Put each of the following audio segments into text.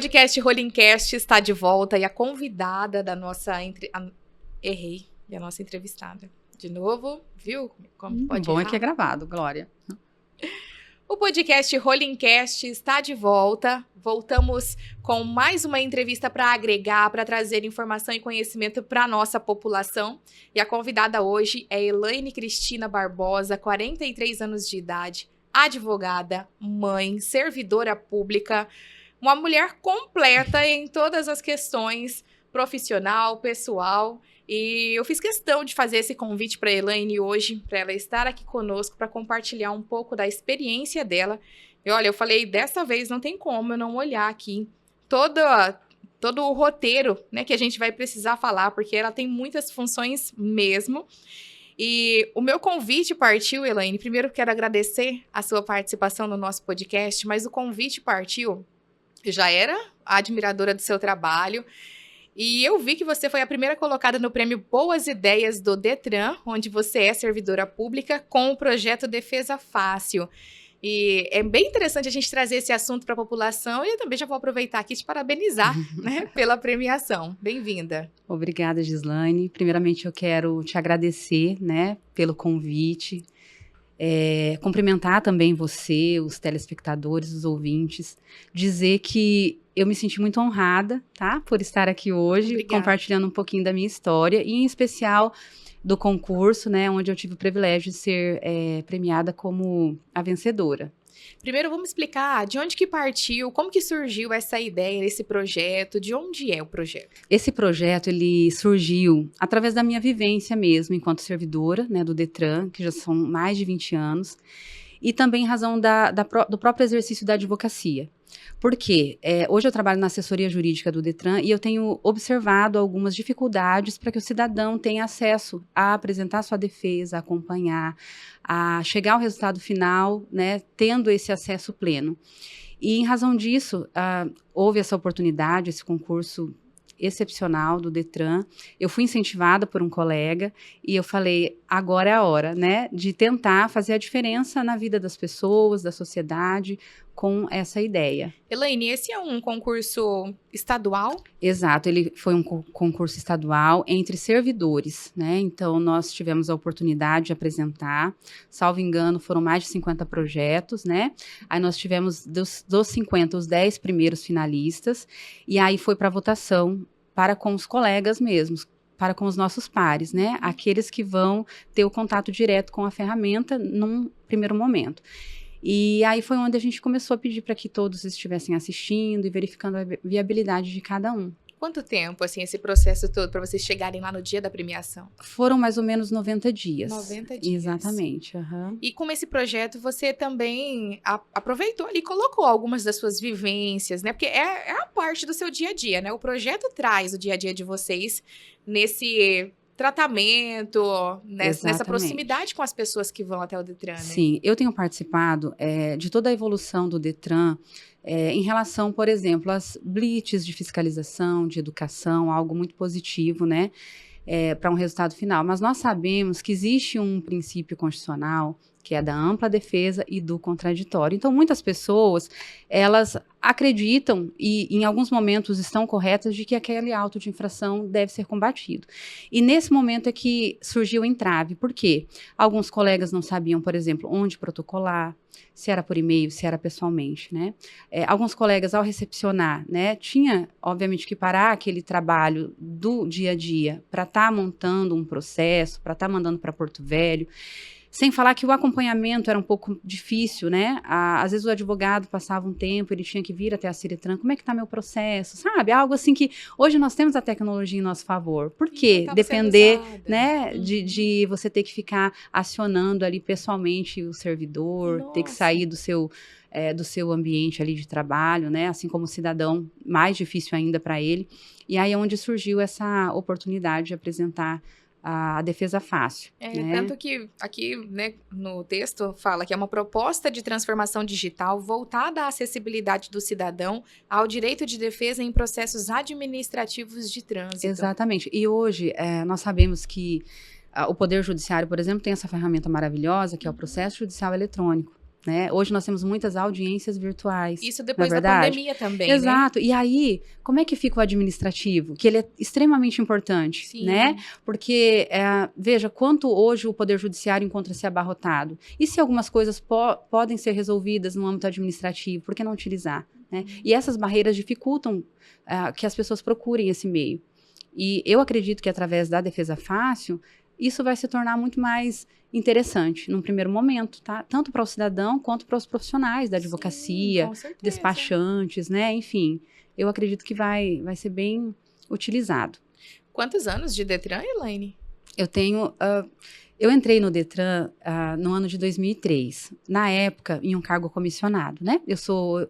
podcast Rollingcast está de volta e a convidada da nossa... Errei, e a nossa entrevistada. De novo, viu? Como pode bom errar? é que é gravado, Glória. O podcast Rollingcast está de volta. Voltamos com mais uma entrevista para agregar, para trazer informação e conhecimento para a nossa população. E a convidada hoje é Elaine Cristina Barbosa, 43 anos de idade, advogada, mãe, servidora pública, uma mulher completa em todas as questões, profissional, pessoal. E eu fiz questão de fazer esse convite para a Elaine hoje, para ela estar aqui conosco, para compartilhar um pouco da experiência dela. E olha, eu falei, dessa vez não tem como eu não olhar aqui todo o roteiro, né, que a gente vai precisar falar, porque ela tem muitas funções mesmo. E o meu convite partiu, Elaine. Primeiro quero agradecer a sua participação no nosso podcast, mas o convite partiu. Eu já era admiradora do seu trabalho. E eu vi que você foi a primeira colocada no prêmio Boas Ideias do Detran, onde você é servidora pública, com o projeto Defesa Fácil. E é bem interessante a gente trazer esse assunto para a população, e eu também já vou aproveitar aqui e te parabenizar, né, pela premiação. Bem-vinda. Obrigada, Gislaine. Primeiramente, eu quero te agradecer, né, pelo convite. Cumprimentar também você, os telespectadores, os ouvintes, dizer que eu me senti muito honrada, tá? Por estar aqui hoje, Obrigada. Compartilhando um pouquinho da minha história, e em especial do concurso, né, onde eu tive o privilégio de ser premiada como a vencedora. Primeiro, vamos explicar de onde que partiu, como que surgiu essa ideia, esse projeto, de onde é o projeto? Esse projeto, ele surgiu através da minha vivência mesmo, enquanto servidora, né, do Detran, que já são mais de 20 anos, e também em razão do próprio exercício da advocacia. Porque hoje eu trabalho na assessoria jurídica do Detran e eu tenho observado algumas dificuldades para que o cidadão tenha acesso a apresentar sua defesa, a acompanhar, a chegar ao resultado final, né, tendo esse acesso pleno. E em razão disso, houve essa oportunidade, esse concurso excepcional do Detran. Eu fui incentivada por um colega e eu falei, agora é a hora, né, de tentar fazer a diferença na vida das pessoas, da sociedade, com essa ideia. Elaine, esse é um concurso estadual? Exato, ele foi um concurso estadual entre servidores, né, então nós tivemos a oportunidade de apresentar, salvo engano, foram mais de 50 projetos, né, aí nós tivemos dos 50, os 10 primeiros finalistas, e aí foi para votação para com os colegas mesmos, para com os nossos pares, né, aqueles que vão ter o contato direto com a ferramenta num primeiro momento. E aí foi onde a gente começou a pedir para que todos estivessem assistindo e verificando a viabilidade de cada um. Quanto tempo, assim, esse processo todo para vocês chegarem lá no dia da premiação? Foram mais ou menos 90 dias. 90 dias. Exatamente. Uhum. E com esse projeto, você também aproveitou ali, colocou algumas das suas vivências, né? Porque é a parte do seu dia a dia, né? O projeto traz o dia a dia de vocês nesse tratamento, nessa proximidade com as pessoas que vão até o Detran, né? Sim, eu tenho participado de toda a evolução do Detran em relação, por exemplo, às blitz de fiscalização, de educação, algo muito positivo, né, para um resultado final. Mas nós sabemos que existe um princípio constitucional, que é da ampla defesa e do contraditório. Então, muitas pessoas, elas acreditam e, em alguns momentos, estão corretas de que aquele auto de infração deve ser combatido. E, nesse momento, é que surgiu o entrave. Por quê? Alguns colegas não sabiam, por exemplo, onde protocolar, se era por e-mail, se era pessoalmente, né? Alguns colegas, ao recepcionar, né, tinha, obviamente, que parar aquele trabalho do dia a dia para estar montando um processo, para estar mandando para Porto Velho. Sem falar que o acompanhamento era um pouco difícil, né? Às vezes o advogado passava um tempo, ele tinha que vir até a Ciretran, como é que está meu processo, sabe? Algo assim que hoje nós temos a tecnologia em nosso favor. Por quê? Depender, né, de você ter que ficar acionando ali pessoalmente o servidor, ter que sair do seu ambiente ali de trabalho, né? Assim como o cidadão, mais difícil ainda para ele. E aí é onde surgiu essa oportunidade de apresentar a defesa fácil. Né? Tanto que aqui, né, no texto fala que é uma proposta de transformação digital voltada à acessibilidade do cidadão ao direito de defesa em processos administrativos de trânsito. Exatamente. E hoje nós sabemos que o Poder Judiciário, por exemplo, tem essa ferramenta maravilhosa que é o processo judicial eletrônico. né? Hoje nós temos muitas audiências virtuais. Isso depois não é da verdade? pandemia também, Exato. né? E aí, como é que fica o administrativo? Que ele é extremamente importante, Sim. né? Porque, veja, quanto hoje o Poder Judiciário encontra-se abarrotado. E se algumas coisas podem ser resolvidas no âmbito administrativo, por que não utilizar? Né? E essas barreiras dificultam que as pessoas procurem esse meio. E eu acredito que através da defesa fácil, isso vai se tornar muito mais interessante num primeiro momento, tá? Tanto para o cidadão quanto para os profissionais da advocacia, com certeza. despachantes, né? Enfim, eu acredito que vai ser bem utilizado. Quantos anos de Detran, Elaine? Eu entrei no Detran no ano de 2003, na época em um cargo comissionado, né? Eu sou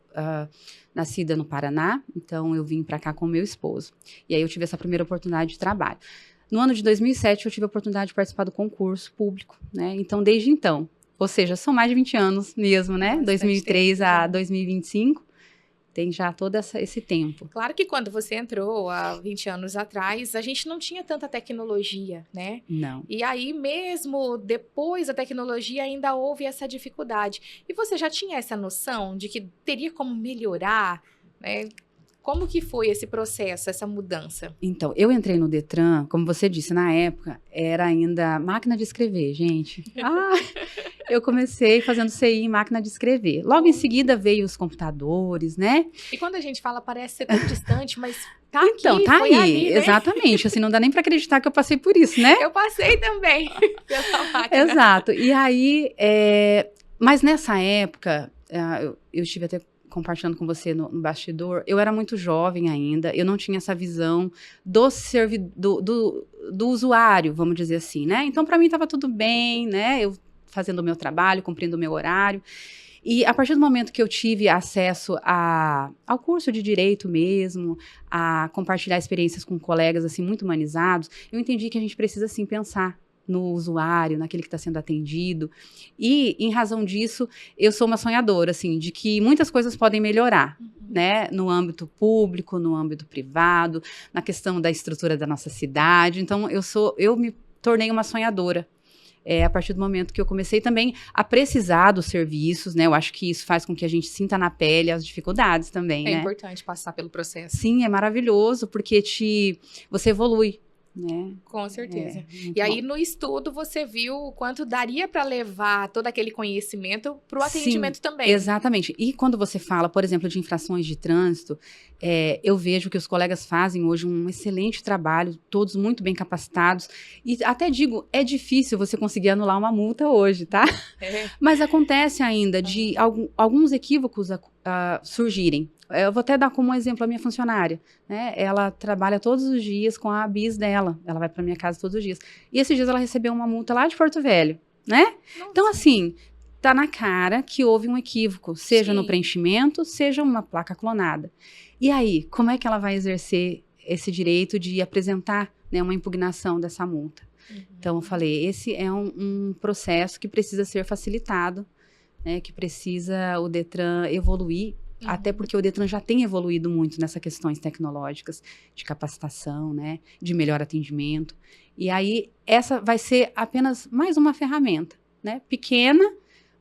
nascida no Paraná, então eu vim para cá com meu esposo. E aí eu tive essa primeira oportunidade de trabalho. No ano de 2007, eu tive a oportunidade de participar do concurso público, né? Então, desde então, ou seja, são mais de 20 anos mesmo, né? Bastante 2003 tempo, a já. 2025, tem já todo esse tempo. Claro que quando você entrou há 20 anos atrás, a gente não tinha tanta tecnologia, né? Não. E aí, mesmo depois da tecnologia, ainda houve essa dificuldade. E você já tinha essa noção de que teria como melhorar, né? Como que foi esse processo, essa mudança? Então, eu entrei no Detran, como você disse, na época, era ainda máquina de escrever, gente. Eu comecei fazendo CI em máquina de escrever. Logo em seguida veio os computadores, né? E quando a gente fala, parece ser tão distante, mas tá Então, aqui, tá foi aí, ali, né? exatamente. Assim, não dá nem para acreditar que eu passei por isso, né? Eu passei também pela máquina. Exato. E aí, mas nessa época, eu estive até compartilhando com você no bastidor, eu era muito jovem ainda, eu não tinha essa visão do usuário, vamos dizer assim, né? Então, para mim, estava tudo bem, né? Eu fazendo o meu trabalho, cumprindo o meu horário. E a partir do momento que eu tive acesso ao curso de direito mesmo, a compartilhar experiências com colegas assim muito humanizados, eu entendi que a gente precisa sim pensar no usuário, naquele que está sendo atendido. E, em razão disso, eu sou uma sonhadora, assim, de que muitas coisas podem melhorar, né? No âmbito público, no âmbito privado, na questão da estrutura da nossa cidade. Então, eu me tornei uma sonhadora. A partir do momento que eu comecei também a precisar dos serviços, né? Eu acho que isso faz com que a gente sinta na pele as dificuldades também, né? É importante passar pelo processo. Sim, é maravilhoso, porque você evolui, né? Com certeza. Muito E aí, bom. no estudo, você viu o quanto daria para levar todo aquele conhecimento para o atendimento Sim, também. exatamente. E quando você fala, por exemplo, de infrações de trânsito, eu vejo que os colegas fazem hoje um excelente trabalho, todos muito bem capacitados. E até digo, é difícil você conseguir anular uma multa hoje, tá? Mas acontece ainda de alguns equívocos surgirem. Eu vou até dar como exemplo a minha funcionária, né? Ela trabalha todos os dias com a bis dela. Ela vai para minha casa todos os dias. E esses dias ela recebeu uma multa lá de Porto Velho, né? Nossa. Então, assim, tá na cara que houve um equívoco, seja no Sim. preenchimento, seja uma placa clonada. E aí, como é que ela vai exercer esse direito de apresentar, né, uma impugnação dessa multa? Então, eu falei, esse é um processo que precisa ser facilitado, né, que precisa o Detran evoluir, até porque o Detran já tem evoluído muito nessas questões tecnológicas de capacitação, né, de melhor atendimento. E aí, essa vai ser apenas mais uma ferramenta, né, pequena,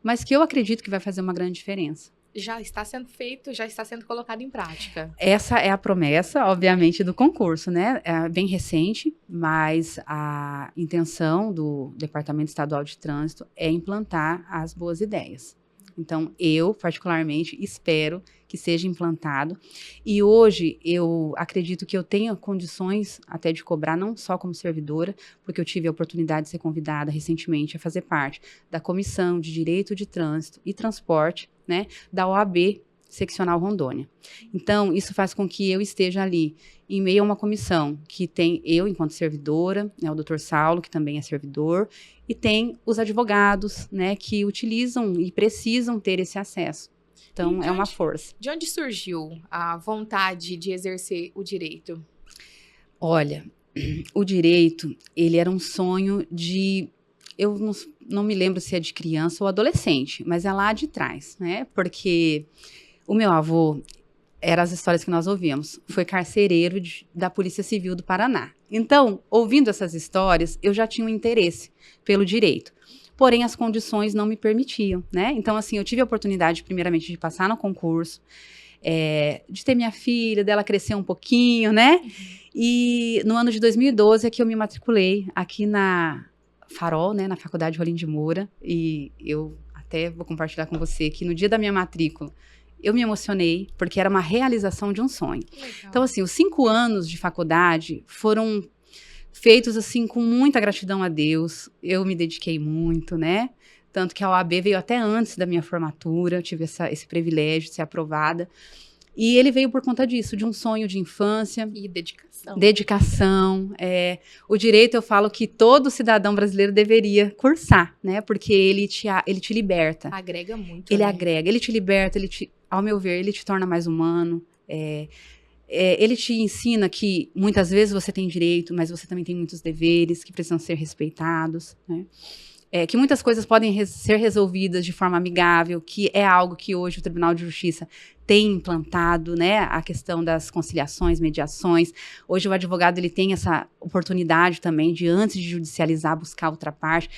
mas que eu acredito que vai fazer uma grande diferença. Já está sendo feito, já está sendo colocado em prática. Essa é a promessa, obviamente, do concurso, né? É bem recente, mas a intenção do Departamento Estadual de Trânsito é implantar as boas ideias. Então, eu, particularmente, espero que seja implantado. E hoje, eu acredito que eu tenha condições até de cobrar, não só como servidora, porque eu tive a oportunidade de ser convidada recentemente a fazer parte da Comissão de Direito de Trânsito e Transporte, né, da OAB Seccional Rondônia. Então, isso faz com que eu esteja ali em meio a uma comissão que tem eu, enquanto servidora, né, o Dr. Saulo, que também é servidor, e tem os advogados, né, que utilizam e precisam ter esse acesso. Então, é uma força. De onde surgiu a vontade de exercer o direito? Olha, o direito, ele era um sonho de... Eu não me lembro se é de criança ou adolescente, mas é lá de trás, né? Porque o meu avô, eram as histórias que nós ouvíamos, foi carcereiro da Polícia Civil do Paraná. Então, ouvindo essas histórias, eu já tinha um interesse pelo direito. porém as condições não me permitiam, né? Então, assim, eu tive a oportunidade, primeiramente, de passar no concurso, de ter minha filha, dela crescer um pouquinho, né? E no ano de 2012 é que eu me matriculei aqui na Farol, né? Na Faculdade Rolim de Moura, e eu até vou compartilhar com você que no dia da minha matrícula, eu me emocionei, porque era uma realização de um sonho. Legal. Então, assim, os 5 anos de faculdade foram feitos, assim, com muita gratidão a Deus. Eu me dediquei muito, né? Tanto que a OAB veio até antes da minha formatura, eu tive esse privilégio de ser aprovada. E ele veio por conta disso, de um sonho de infância. E dedicação. Dedicação. O direito, eu falo que todo cidadão brasileiro deveria cursar, né? Porque ele te liberta. Agrega muito, Ele né? agrega, ele te liberta, ao meu ver, ele te torna mais humano. Ele te ensina que muitas vezes você tem direito, mas você também tem muitos deveres que precisam ser respeitados, né? Que muitas coisas podem ser resolvidas de forma amigável, que é algo que hoje o Tribunal de Justiça tem implantado, né? A questão das conciliações, mediações. Hoje o advogado ele tem essa oportunidade também de, antes de judicializar, buscar outra parte.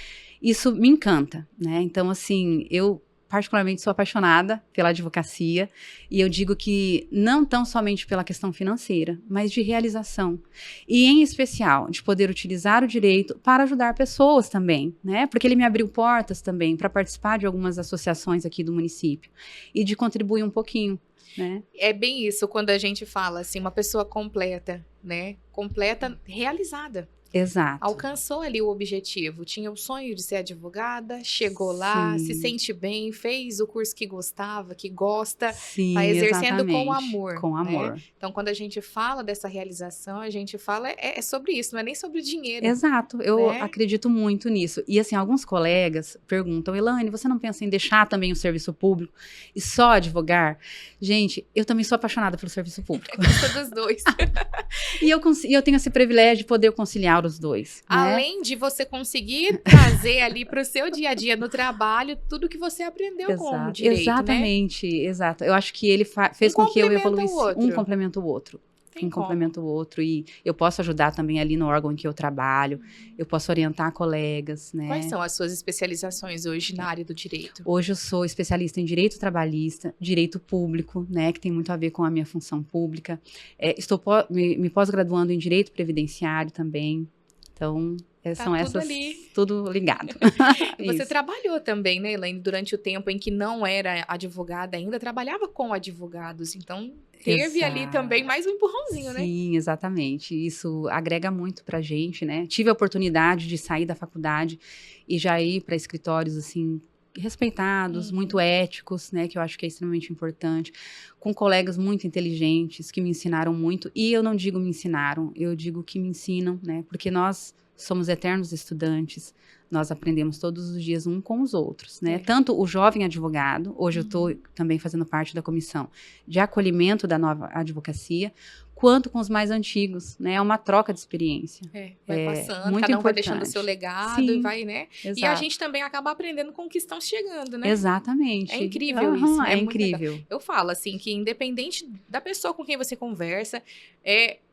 Isso me encanta, né? Então, assim, eu particularmente sou apaixonada pela advocacia e eu digo que não tão somente pela questão financeira, mas de realização e, em especial, de poder utilizar o direito para ajudar pessoas também, né? Porque ele me abriu portas também para participar de algumas associações aqui do município e de contribuir um pouquinho, né? É bem isso, quando a gente fala assim, uma pessoa completa, né? Completa, realizada. Exato. Alcançou ali o objetivo, tinha o sonho de ser advogada, chegou lá, se sente bem, fez o curso que gostava, que gosta, Sim, exercendo exatamente. com amor. Com amor. Né? Então, quando a gente fala dessa realização, a gente fala sobre isso, não é nem sobre o dinheiro. Exato, eu né? acredito muito nisso. E assim, alguns colegas perguntam, Elaine, você não pensa em deixar também o serviço público e só advogar? Gente, eu também sou apaixonada pelo serviço público. Gosto dos dois. E eu tenho esse privilégio de poder conciliar os dois. Né? Além de você conseguir trazer ali para o seu dia a dia no trabalho tudo que você aprendeu com o direito, exatamente, né? Exato. Eu acho que ele fez com que eu evoluísse. Um complementa o outro. Complementa o outro. E eu posso ajudar também ali no órgão em que eu trabalho. Eu posso orientar colegas, né? Quais são as suas especializações hoje na área do direito? Hoje eu sou especialista em direito trabalhista, direito público, né? Que tem muito a ver com a minha função pública. Estou me pós-graduando em direito previdenciário também. Então, são essas, tudo ligado. Você trabalhou também, né, Elaine, durante o tempo em que não era advogada ainda, trabalhava com advogados, então teve ali também mais um empurrãozinho, né? Sim, exatamente, isso agrega muito pra gente, né? Tive a oportunidade de sair da faculdade e já ir para escritórios, assim, respeitados, muito éticos, né, que eu acho que é extremamente importante, com colegas muito inteligentes, que me ensinaram muito, e eu não digo me ensinaram, eu digo que me ensinam, né, porque nós somos eternos estudantes, nós aprendemos todos os dias um com os outros, né, tanto o jovem advogado, hoje eu estou também fazendo parte da comissão de acolhimento da nova advocacia, quanto com os mais antigos, né? É uma troca de experiência. Vai passando, muito cada um importante. Vai deixando o seu legado. Sim, e vai, né? Exato. E a gente também acaba aprendendo com o que estão chegando, né? Exatamente. É incrível isso. É incrível. Eu falo assim, que independente da pessoa com quem você conversa,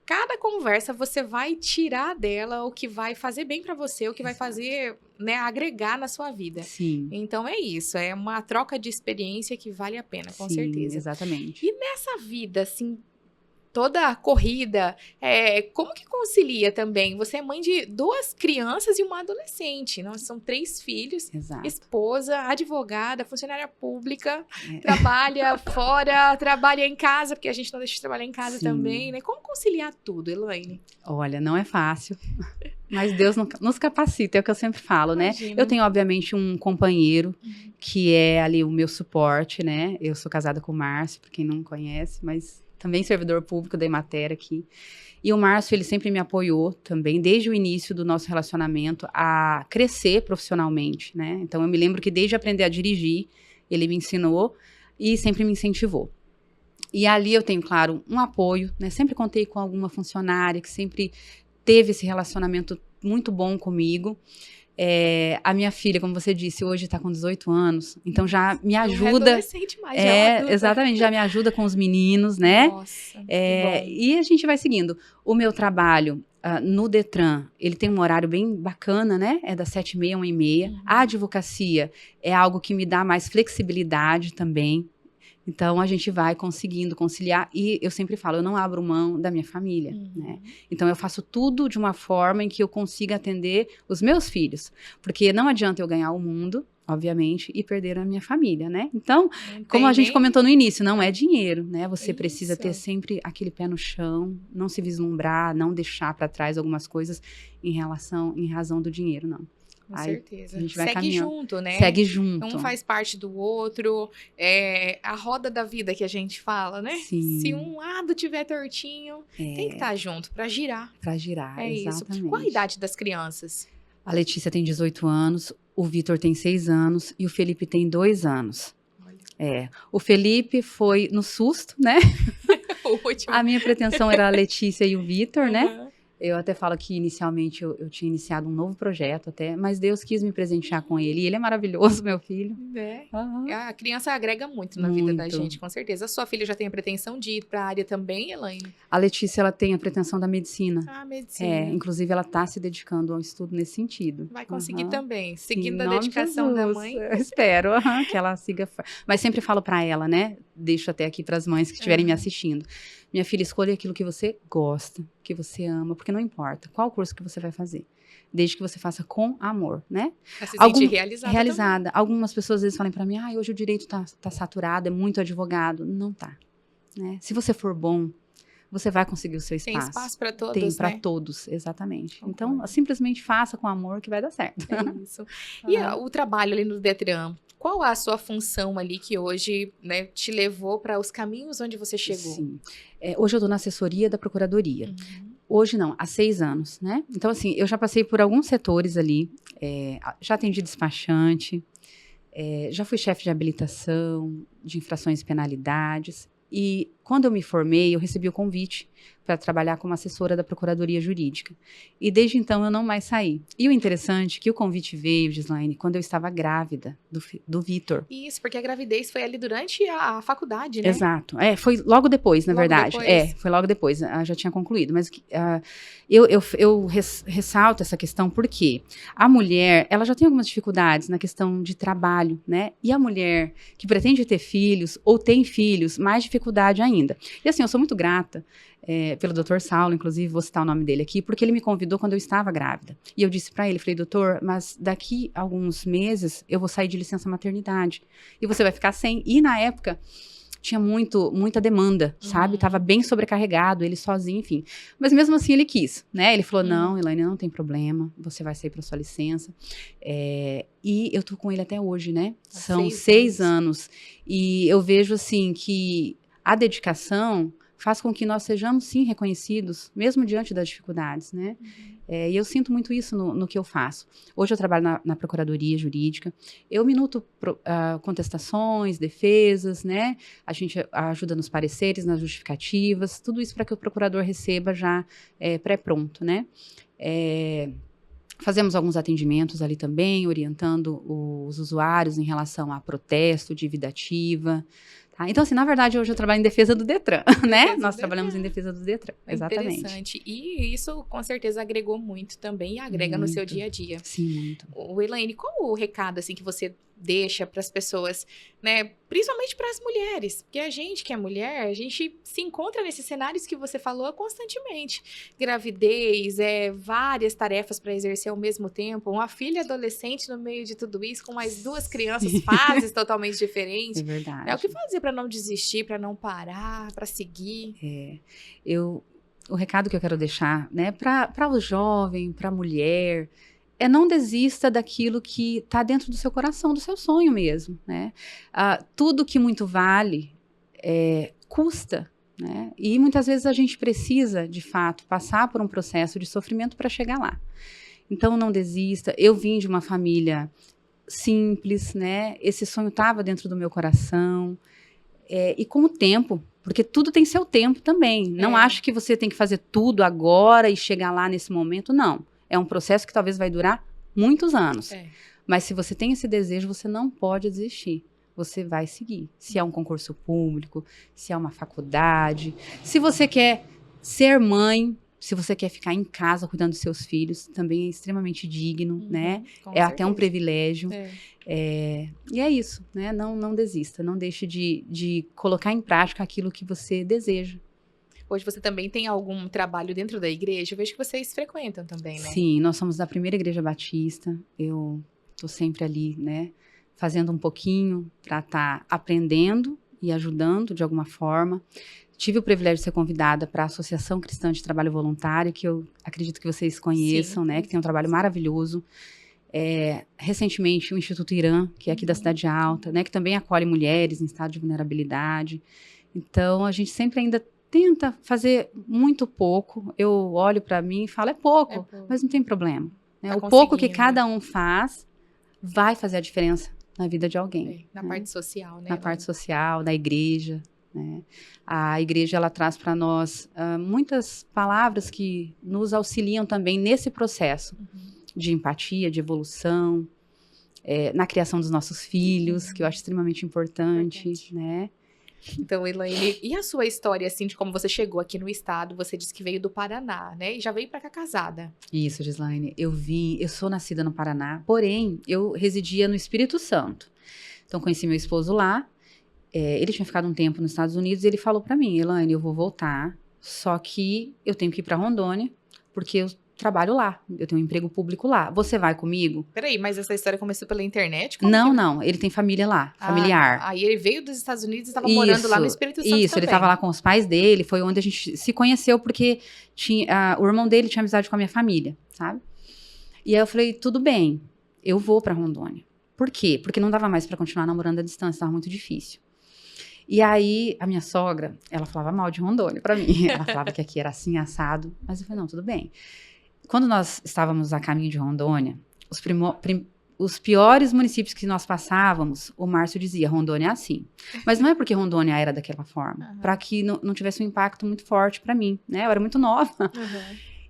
cada conversa você vai tirar dela o que vai fazer bem para você, o que vai fazer, né, agregar na sua vida. Sim. Então é isso, é uma troca de experiência que vale a pena, com certeza. Exatamente. E nessa vida, assim, toda a corrida, como que concilia também? Você é mãe de 2 crianças e uma adolescente. Nós são 3 filhos, esposa, advogada, funcionária pública, trabalha fora, trabalha em casa, porque a gente não deixa de trabalhar em casa também, né? Como conciliar tudo, Elaine? Olha, não é fácil, mas Deus nos capacita, é o que eu sempre falo, Imagina. né? Eu tenho, obviamente, um companheiro que é ali o meu suporte, né? Eu sou casada com o Márcio, para quem não conhece, mas também servidor público da Emater aqui. E o Márcio, ele sempre me apoiou também, desde o início do nosso relacionamento, a crescer profissionalmente, né? Então, eu me lembro que desde aprender a dirigir, ele me ensinou e sempre me incentivou. E ali eu tenho, claro, um apoio, né? Sempre contei com alguma funcionária que sempre teve esse relacionamento muito bom comigo. A minha filha, como você disse, hoje está com 18 anos, então já me ajuda. Não é adolescente mais, já é adulta. Exatamente, já me ajuda com os meninos, né? Nossa, E a gente vai seguindo. O meu trabalho, no Detran, ele tem um horário bem bacana, né? É das 7h30 às 1h30. A advocacia é algo que me dá mais flexibilidade também. Então, a gente vai conseguindo conciliar. E eu sempre falo, eu não abro mão da minha família, né? Então, eu faço tudo de uma forma em que eu consiga atender os meus filhos. Porque não adianta eu ganhar o mundo, obviamente, e perder a minha família, né? Então, como a gente comentou no início, não é dinheiro, né? Você precisa ter sempre aquele pé no chão, não se vislumbrar, não deixar para trás algumas coisas em razão do dinheiro, não. Com certeza. A gente vai Segue caminhando. junto, né? Segue junto. Um faz parte do outro. É a roda da vida que a gente fala, né? Sim. Se um lado tiver tortinho, tem que estar junto para girar. Para girar, exatamente. Isso. Qual a idade das crianças? A Letícia tem 18 anos, o Vitor tem 6 anos e o Felipe tem 2 anos. O Felipe foi no susto, né? O último. A minha pretensão era a Letícia e o Vitor, né? Eu até falo que inicialmente eu tinha iniciado um novo projeto até, mas Deus quis me presentear com ele. E ele é maravilhoso, meu filho. A criança agrega muito na vida da gente, com certeza. A sua filha já tem a pretensão de ir para a área também, Elaine? A Letícia, ela tem a pretensão da medicina. Medicina. Inclusive, ela está se dedicando ao estudo nesse sentido. Vai conseguir também, seguindo Sim, a dedicação da mãe. Eu espero que ela siga. Mas sempre falo para ela, né? Deixo até aqui para as mães que estiverem me assistindo. Minha filha, escolha aquilo que você gosta, que você ama, porque não importa qual curso que você vai fazer, desde que você faça com amor, né? Pra se sentir realizada. Também. Algumas pessoas às vezes falam para mim, hoje o direito tá saturado, é muito advogado. Não tá, né? Se você for bom, você vai conseguir o seu espaço. Tem espaço para todos, Tem para todos, exatamente. Então, simplesmente faça com amor que vai dar certo. É isso. E o trabalho ali no Detran? Qual a sua função ali que hoje, né, te levou para os caminhos onde você chegou? Sim. Hoje eu estou na assessoria da Procuradoria. Hoje não, há 6 anos, né? Então, assim, eu já passei por alguns setores ali. Já atendi despachante, já fui chefe de habilitação, de infrações e penalidades. E quando eu me formei, eu recebi o convite para trabalhar como assessora da Procuradoria Jurídica. E desde então eu não mais saí. E o interessante é que o convite veio, Gislaine, quando eu estava grávida do Vitor. Isso, porque a gravidez foi ali durante a faculdade, né? Exato. Foi logo depois, na verdade. Foi logo depois. Já tinha concluído. Mas eu ressalto essa questão porque a mulher, ela já tem algumas dificuldades na questão de trabalho, né? E a mulher que pretende ter filhos ou tem filhos, mais dificuldade ainda. E assim, eu sou muito grata pelo Dr. Saulo, inclusive, vou citar o nome dele aqui, porque ele me convidou quando eu estava grávida. E eu disse para ele, falei, doutor, mas daqui a alguns meses eu vou sair de licença maternidade. E você vai ficar sem. E na época tinha muita demanda, sabe? Tava bem sobrecarregado, ele sozinho, enfim. Mas mesmo assim ele quis, né? Ele falou, não, Elaine, não tem problema, você vai sair para sua licença. E eu tô com ele até hoje, né? São 6 anos. E eu vejo, assim, que a dedicação faz com que nós sejamos, sim, reconhecidos, mesmo diante das dificuldades, né? E eu sinto muito isso no que eu faço. Hoje eu trabalho na Procuradoria Jurídica, eu minuto contestações, defesas, né? A gente ajuda nos pareceres, nas justificativas, tudo isso para que o procurador receba já pré-pronto, né? Fazemos alguns atendimentos ali também, orientando os usuários em relação a protesto, dívida ativa. Então, assim, na verdade, hoje eu trabalho em defesa do Detran, né? Nós trabalhamos em defesa do Detran, exatamente. Interessante. E isso, com certeza, agregou muito também e agrega no seu dia a dia. Sim, muito. Elaine, qual o recado, assim, que você deixa para as pessoas, né? Principalmente para as mulheres, porque a gente que é mulher, a gente se encontra nesses cenários que você falou constantemente. Gravidez, várias tarefas para exercer ao mesmo tempo, uma filha adolescente no meio de tudo isso, com mais 2 crianças, fases totalmente diferentes. É verdade. O que fazer para não desistir, para não parar, para seguir? O recado que eu quero deixar, né, para o jovem, para a mulher, não desista daquilo que está dentro do seu coração, do seu sonho mesmo, né? Tudo que muito vale custa, né? E muitas vezes a gente precisa, de fato, passar por um processo de sofrimento para chegar lá. Então, não desista. Eu vim de uma família simples, né? Esse sonho estava dentro do meu coração. E com o tempo, porque tudo tem seu tempo também. Não acho que você tem que fazer tudo agora e chegar lá nesse momento, não. É um processo que talvez vai durar muitos anos. Mas se você tem esse desejo, você não pode desistir. Você vai seguir. Se é um concurso público, se é uma faculdade, se você quer ser mãe, Se você quer ficar em casa cuidando dos seus filhos, também é extremamente digno, né? Com É até um certeza. privilégio. É. E é isso, né? Não desista, não deixe de colocar em prática aquilo que você deseja. Hoje você também tem algum trabalho dentro da igreja? Eu vejo que vocês frequentam também, né? Sim, nós somos da primeira igreja batista. Eu tô sempre ali, né? Fazendo um pouquinho para estar aprendendo e ajudando de alguma forma. Tive o privilégio de ser convidada para a Associação Cristã de Trabalho Voluntário, que eu acredito que vocês conheçam, Sim, né? Que tem um trabalho maravilhoso. Recentemente, o Instituto Irã, que é aqui da Cidade Alta, né? Que também acolhe mulheres em estado de vulnerabilidade. Então, a gente sempre ainda tenta fazer muito pouco. Eu olho para mim e falo, é pouco, mas não tem problema. Né? Tá O pouco que conseguindo. cada um faz vai fazer a diferença na vida de alguém. Na né? parte social, né? Na parte social, da igreja. Né? A igreja, ela traz para nós muitas palavras que nos auxiliam também nesse processo de empatia, de evolução, na criação dos nossos filhos, que eu acho extremamente importante, né? Então, Elaine, e a sua história, assim, de como você chegou aqui no estado? Você disse que veio do Paraná, né? E já veio pra cá casada. Isso, Gislaine. Eu sou nascida no Paraná, porém, eu residia no Espírito Santo. Então, conheci meu esposo lá. Ele tinha ficado um tempo nos Estados Unidos e ele falou pra mim, Elaine, eu vou voltar, só que eu tenho que ir pra Rondônia, porque eu trabalho lá, eu tenho um emprego público lá. Você vai comigo? Peraí, mas essa história começou pela internet? Como Não, que... não, ele tem família lá, familiar. Aí ele veio dos Estados Unidos e estava morando lá no Espírito Santo Isso, também. ele estava lá com os pais dele, foi onde a gente se conheceu, porque o irmão dele tinha amizade com a minha família, sabe? E aí eu falei, tudo bem, eu vou pra Rondônia. Por quê? Porque não dava mais pra continuar namorando à distância, estava muito difícil. E aí, a minha sogra, ela falava mal de Rondônia pra mim. Ela falava que aqui era assim, assado. Mas eu falei, não, tudo bem. Quando nós estávamos a caminho de Rondônia, os piores municípios que nós passávamos, o Márcio dizia, Rondônia é assim. Mas não é porque Rondônia era daquela forma. Para que não tivesse um impacto muito forte pra mim, né? Eu era muito nova.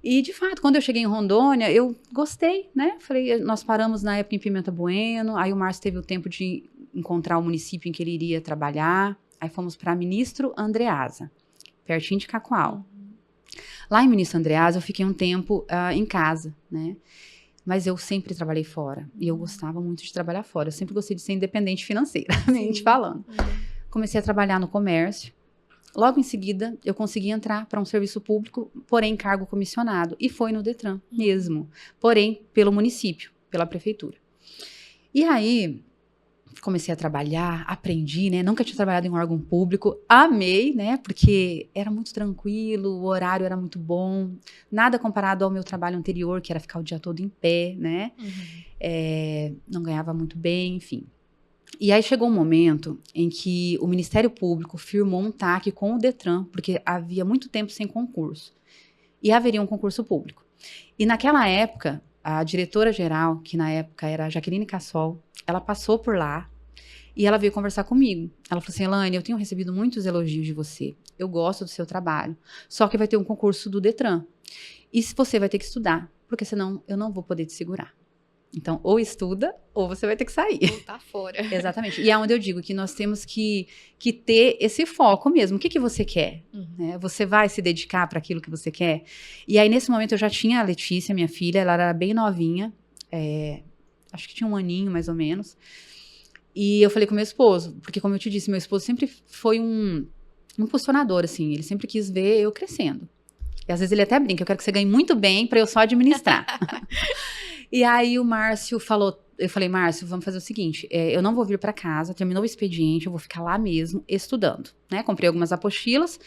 E, de fato, quando eu cheguei em Rondônia, eu gostei, né? Falei, nós paramos na época em Pimenta Bueno. Aí o Márcio teve o tempo de encontrar o município em que ele iria trabalhar. Aí fomos para Ministro Andreasa, pertinho de Cacoal. Lá em Ministro Andreasa, eu fiquei um tempo em casa, né? Mas eu sempre trabalhei fora. E eu gostava muito de trabalhar fora. Eu sempre gostei de ser independente financeiramente falando. Comecei a trabalhar no comércio. Logo em seguida, eu consegui entrar para um serviço público, porém cargo comissionado. E foi no Detran mesmo. Porém, pelo município, pela prefeitura. E aí... comecei a trabalhar, aprendi, né? Nunca tinha trabalhado em um órgão público. Amei, né? Porque era muito tranquilo, o horário era muito bom. Nada comparado ao meu trabalho anterior, que era ficar o dia todo em pé, né? Não ganhava muito bem, enfim. E aí chegou um momento em que o Ministério Público firmou um TAC com o Detran, porque havia muito tempo sem concurso. E haveria um concurso público. E naquela época, a diretora-geral, que na época era a Jaqueline Cassol, ela passou por lá e ela veio conversar comigo. Ela falou assim, Elaine, eu tenho recebido muitos elogios de você. Eu gosto do seu trabalho. Só que vai ter um concurso do Detran. E você vai ter que estudar, porque senão eu não vou poder te segurar. Então, ou estuda, ou você vai ter que sair. Ou tá fora. Exatamente. E é onde eu digo que nós temos que ter esse foco mesmo. O que você quer? Né? Você vai se dedicar para aquilo que você quer? E aí, nesse momento, eu já tinha a Letícia, minha filha, ela era bem novinha. Acho que tinha um aninho, mais ou menos. E eu falei com meu esposo, porque como eu te disse, meu esposo sempre foi um impulsionador, assim. Ele sempre quis ver eu crescendo. E às vezes ele até brinca, eu quero que você ganhe muito bem para eu só administrar. E aí o Márcio falou, eu falei, Márcio, vamos fazer o seguinte, eu não vou vir para casa, terminou o expediente, eu vou ficar lá mesmo estudando, né? Comprei algumas apostilas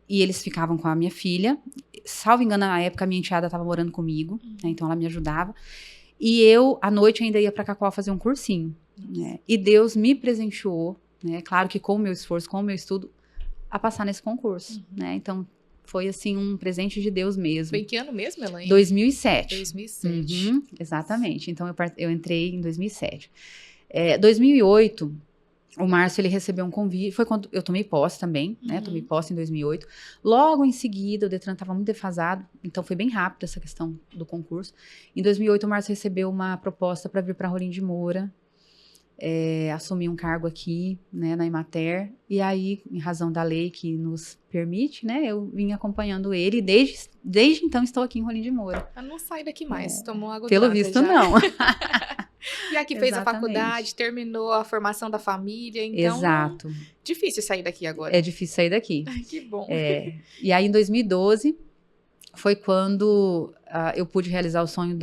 e eles ficavam com a minha filha. Salvo engano, na época a minha enteada estava morando comigo, né? Então ela me ajudava. E eu, à noite, ainda ia para Cacoal fazer um cursinho. Né? E Deus me presenteou, né? Claro que com o meu esforço, com o meu estudo, a passar nesse concurso, né? Então, foi, assim, um presente de Deus mesmo. Foi em que ano mesmo, Elaine? 2007. 2007. Exatamente. Então, eu entrei em 2007. 2008, o Márcio, ele recebeu um convite. Foi quando eu tomei posse também, né? Tomei posse em 2008. Logo em seguida, o Detran estava muito defasado. Então, foi bem rápido essa questão do concurso. Em 2008, o Márcio recebeu uma proposta para vir para Rolim de Moura. assumi um cargo aqui, né, na Emater, e aí, em razão da lei que nos permite, né, eu vim acompanhando ele, e desde então estou aqui em Rolim de Moura. Eu não saio daqui mais, tomou água Pelo gelada visto, já. não. E aqui fez a Exatamente. faculdade, terminou a formação da família, então Exato. difícil sair daqui agora. É difícil sair daqui. Ai, que bom. E aí, em 2012, foi quando eu pude realizar o sonho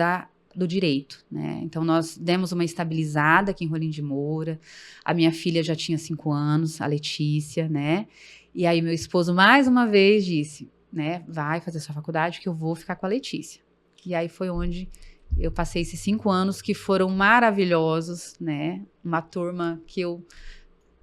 do direito, né? Então, nós demos uma estabilizada aqui em Rolim de Moura. A minha filha já tinha 5 anos, a Letícia, né? E aí, meu esposo, mais uma vez, disse, né? Vai fazer sua faculdade que eu vou ficar com a Letícia. E aí, foi onde eu passei esses 5 anos que foram maravilhosos, né? Uma turma que eu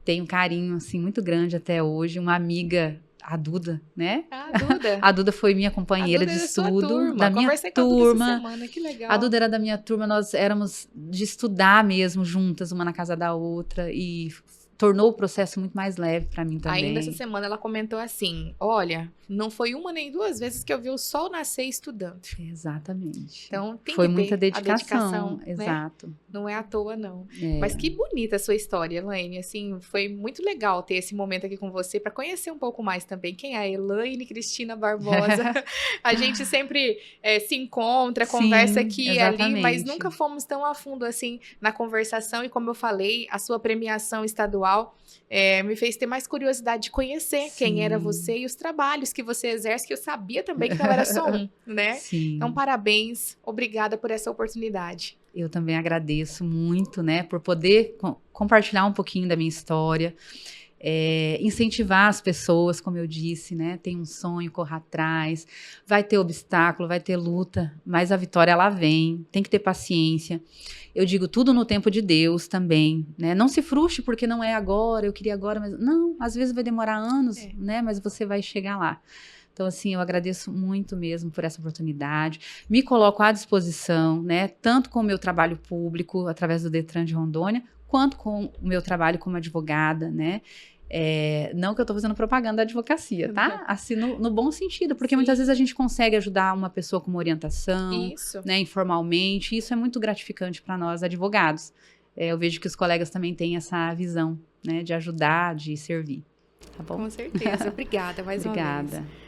tenho um carinho, assim, muito grande até hoje. Uma amiga, a Duda, né? A Duda. A Duda foi minha companheira A Duda de é sua estudo, turma. da minha Conversei com a Duda essa turma. semana, que legal. A Duda era da minha turma, nós éramos de estudar mesmo juntas, uma na casa da outra, e tornou o processo muito mais leve para mim também. Ainda essa semana ela comentou assim, olha, não foi uma nem 2 vezes que eu vi o sol nascer estudando. Exatamente. Então tem Foi que ter muita a dedicação, né? exato. Não é à toa, não. Mas que bonita a sua história, Elaine. Assim, foi muito legal ter esse momento aqui com você para conhecer um pouco mais também quem é a Elaine Cristina Barbosa. A gente sempre se encontra, conversa aqui e ali, mas nunca fomos tão a fundo assim na conversação. E como eu falei, a sua premiação estadual me fez ter mais curiosidade de conhecer quem era você e os trabalhos que você exerce, que eu sabia também que não era só um, né? Sim. Então, parabéns. Obrigada por essa oportunidade. Eu também agradeço muito, né, por poder compartilhar um pouquinho da minha história, incentivar as pessoas, como eu disse, né, tem um sonho, corra atrás, vai ter obstáculo, vai ter luta, mas a vitória, ela vem, tem que ter paciência. Eu digo tudo no tempo de Deus também, né, não se frustre porque não é agora, eu queria agora, mas não, às vezes vai demorar anos, né, mas você vai chegar lá. Então, assim, eu agradeço muito mesmo por essa oportunidade. Me coloco à disposição, né? Tanto com o meu trabalho público, através do Detran de Rondônia, quanto com o meu trabalho como advogada, né? Não que eu estou fazendo propaganda da advocacia, tá? Assim, no bom sentido, porque Sim. muitas vezes a gente consegue ajudar uma pessoa com uma orientação, Isso. né? Informalmente, e isso é muito gratificante para nós, advogados. Eu vejo que os colegas também têm essa visão, né? De ajudar, de servir. Tá bom? Com certeza. Obrigada mais uma vez. Obrigada.